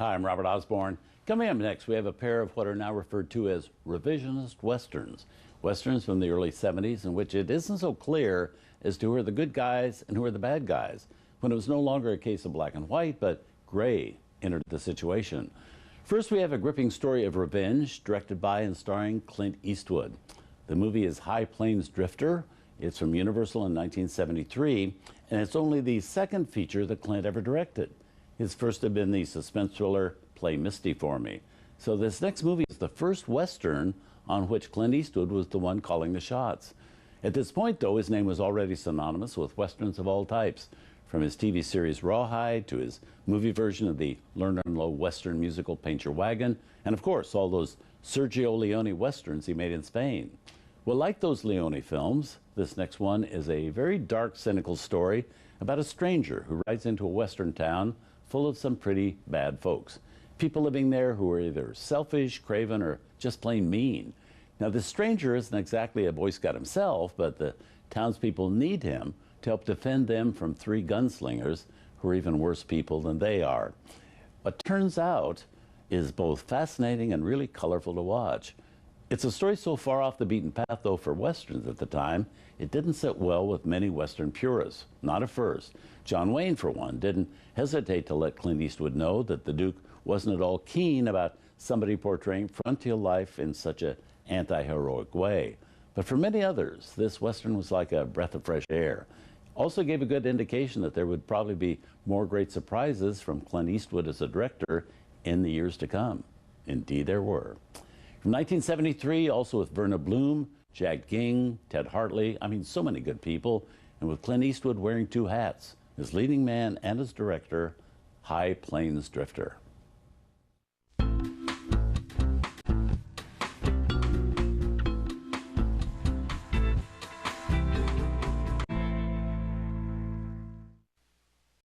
Hi, I'm Robert Osborne. Coming up next, we have a pair of what are now referred to as revisionist westerns. Westerns from the early 70s in which it isn't so clear as to who are the good guys and who are the bad guys, when it was no longer a case of black and white, but gray entered the situation. First, we have a gripping story of revenge, directed by and starring Clint Eastwood. The movie is High Plains Drifter. It's from Universal in 1973, and it's only the second feature that Clint ever directed. His first had been the suspense thriller Play Misty for Me. So this next movie is the first Western on which Clint Eastwood was the one calling the shots. At this point, though, his name was already synonymous with Westerns of all types, from his TV series Rawhide to his movie version of the Lerner and Loewe Western musical Paint Your Wagon, and of course, all those Sergio Leone Westerns he made in Spain. Well, like those Leone films, this next one is a very dark, cynical story about a stranger who rides into a Western town full of some pretty bad folks. People living there who are either selfish, craven, or just plain mean. Now, this stranger isn't exactly a Boy Scout himself, but the townspeople need him to help defend them from three gunslingers who are even worse people than they are. What turns out is both fascinating and really colorful to watch. It's a story so far off the beaten path, though, for Westerns at the time, it didn't sit well with many Western purists, not at first. John Wayne, for one, didn't hesitate to let Clint Eastwood know that the Duke wasn't at all keen about somebody portraying frontier life in such an anti-heroic way. But for many others, this Western was like a breath of fresh air. Also gave a good indication that there would probably be more great surprises from Clint Eastwood as a director in the years to come. Indeed, there were. From 1973, also with Verna Bloom, Jack Ging, Ted Hartley, so many good people, and with Clint Eastwood wearing two hats, his leading man and his director, High Plains Drifter.